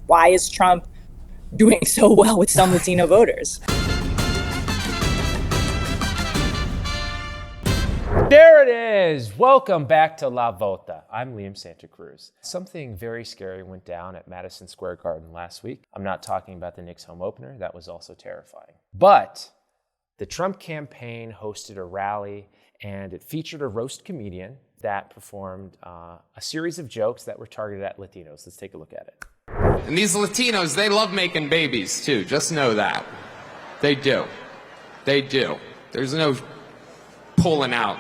Why is Trump doing so well with some Latino voters? There it is. Welcome back to La Vota. I'm Liam Santa Cruz. Something very scary went down at Madison Square Garden last week. I'm not talking about the Knicks home opener. That was also terrifying. But the Trump campaign hosted a rally, and it featured a roast comedian that performed a series of jokes that were targeted at Latinos. Let's take a look at it. And these Latinos, they love making babies too. Just know that. They do. They do. There's no pulling out.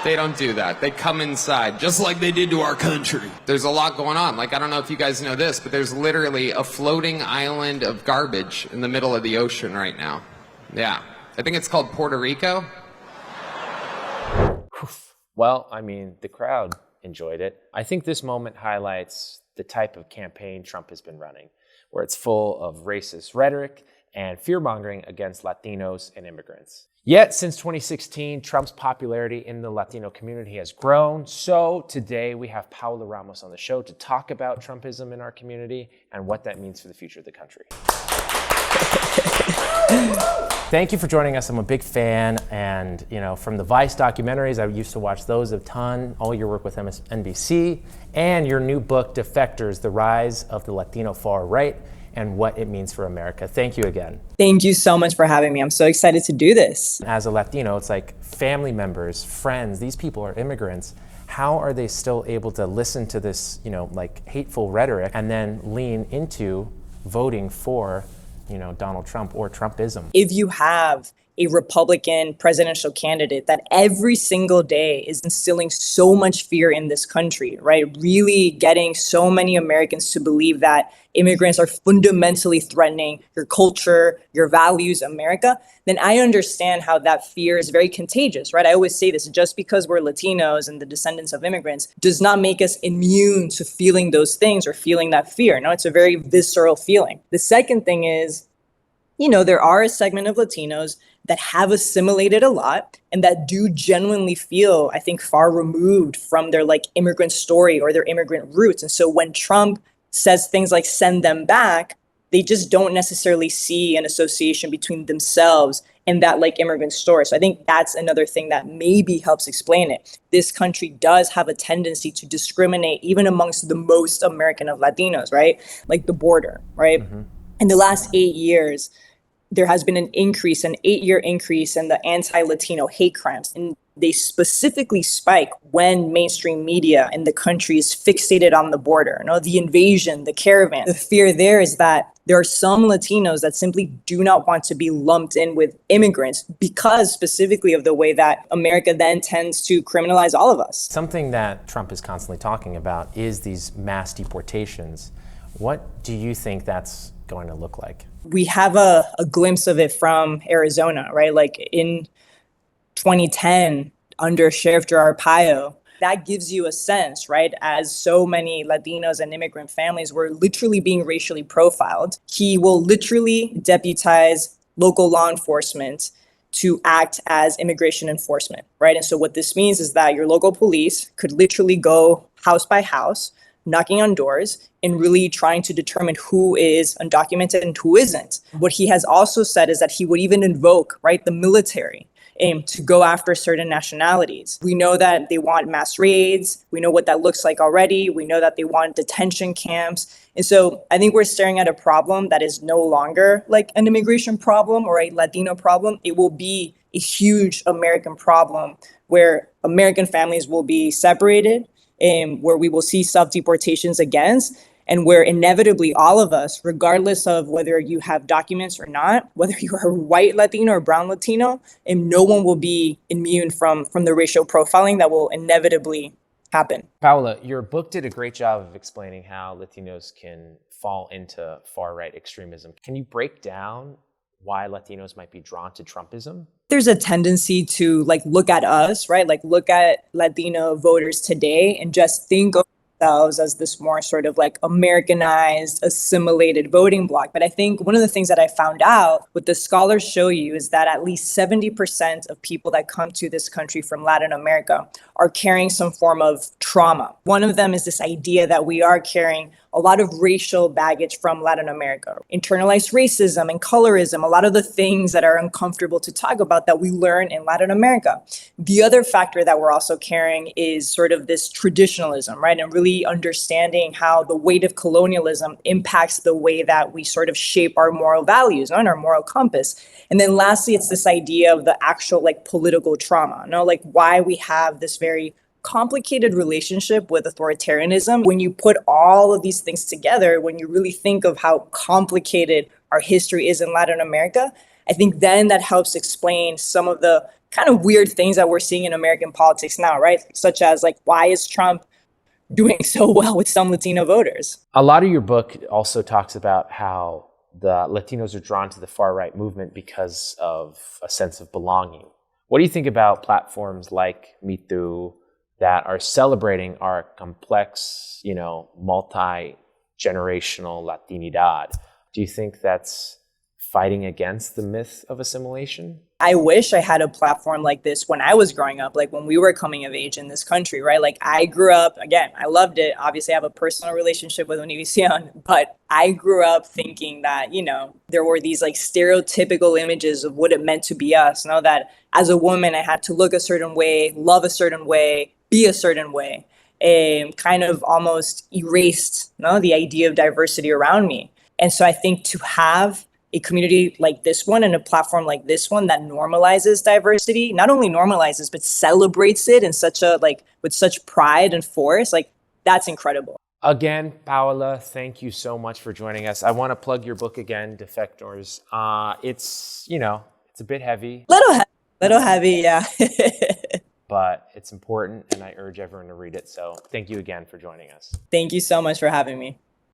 They don't do that. They come inside, just like they did to our country. There's a lot going on. Like, I don't know if you guys know this, but there's literally a floating island of garbage in the middle of the ocean right now. Yeah. I think it's called Puerto Rico. Well, I mean, the crowd enjoyed it. I think this moment highlights the type of campaign Trump has been running, where it's full of racist rhetoric and fear-mongering against Latinos and immigrants. Yet, since 2016, Trump's popularity in the Latino community has grown. So today we have Paola Ramos on the show to talk about Trumpism in our community and what that means for the future of the country. Thank you for joining us. I'm a big fan, and from the Vice documentaries, I used to watch those a ton, all your work with MSNBC, and your new book, Defectors, The Rise of the Latino Far Right and What It Means for America. Thank you again. Thank you so much for having me. I'm so excited to do this. As a Latino, it's like family members, friends, these people are immigrants. How are they still able to listen to this, hateful rhetoric and then lean into voting for Donald Trump or Trumpism? If you have a Republican presidential candidate that every single day is instilling so much fear in this country, right? Really getting so many Americans to believe that immigrants are fundamentally threatening your culture, your values, America, then I understand how that fear is very contagious, right? I always say this, just because we're Latinos and the descendants of immigrants does not make us immune to feeling those things or feeling that fear. No, it's a very visceral feeling. The second thing is, there are a segment of Latinos that have assimilated a lot and that do genuinely feel, I think, far removed from their immigrant story or their immigrant roots. And so when Trump says things like send them back, they just don't necessarily see an association between themselves and that immigrant story. So I think that's another thing that maybe helps explain it. This country does have a tendency to discriminate even amongst the most American of Latinos, right? Like the border, right? Mm-hmm. In the last 8 years, there has been an 8-year increase in the anti-Latino hate crimes. And they specifically spike when mainstream media in the country is fixated on the border, the invasion, the caravan. The fear there is that there are some Latinos that simply do not want to be lumped in with immigrants because specifically of the way that America then tends to criminalize all of us. Something that Trump is constantly talking about is these mass deportations. What do you think that's going to look like? We have a glimpse of it from Arizona, right? In 2010, under Sheriff Gerard Payo, that gives you a sense, right? As so many Latinos and immigrant families were literally being racially profiled, he will literally deputize local law enforcement to act as immigration enforcement, right? And so what this means is that your local police could literally go house by house, knocking on doors and really trying to determine who is undocumented and who isn't. What he has also said is that he would even invoke, right, the military to go after certain nationalities. We know that they want mass raids. We know what that looks like already. We know that they want detention camps. And so I think we're staring at a problem that is no longer like an immigration problem or a Latino problem. It will be a huge American problem where American families will be separated, where we will see self-deportations against, and where inevitably all of us, regardless of whether you have documents or not, whether you're a white Latino or brown Latino, and no one will be immune from the racial profiling that will inevitably happen. Paola, your book did a great job of explaining how Latinos can fall into far-right extremism. Can you break down why Latinos might be drawn to Trumpism? There's a tendency to look at us, right? Look at Latino voters today and just think of themselves as this more sort of Americanized, assimilated voting bloc. But I think one of the things that I found out, what the scholars show you, is that at least 70% of people that come to this country from Latin America are carrying some form of trauma. One of them is this idea that we are carrying a lot of racial baggage from Latin America, internalized racism and colorism, a lot of the things that are uncomfortable to talk about that we learn in Latin America. The other factor that we're also carrying is sort of this traditionalism, right? And really understanding how the weight of colonialism impacts the way that we sort of shape our moral values, and our moral compass. And then lastly, it's this idea of the actual like political trauma, like why we have this very complicated relationship with authoritarianism. When you put all of these things together, when you really think of how complicated our history is in Latin America, I think then that helps explain some of the kind of weird things that we're seeing in American politics now, right? Such as like, why is Trump doing so well with some Latino voters? A lot of your book also talks about how the Latinos are drawn to the far-right movement because of a sense of belonging. What do you think about platforms like Me Too that are celebrating our complex, multi-generational Latinidad? Do you think that's fighting against the myth of assimilation? I wish I had a platform like this when I was growing up, like when we were coming of age in this country, right? Like I grew up, again, I loved it. Obviously, I have a personal relationship with Univision, but I grew up thinking that, there were these like stereotypical images of what it meant to be us. That as a woman, I had to look a certain way, love a certain way, be a certain way, and kind of almost erased the idea of diversity around me. And so I think to have a community like this one and a platform like this one that normalizes diversity, not only normalizes, but celebrates it in with such pride and force, like that's incredible. Again, Paola, thank you so much for joining us. I want to plug your book again, Defectors. It's a bit heavy. Little heavy, yeah. But it's important and I urge everyone to read it. So thank you again for joining us. Thank you so much for having me.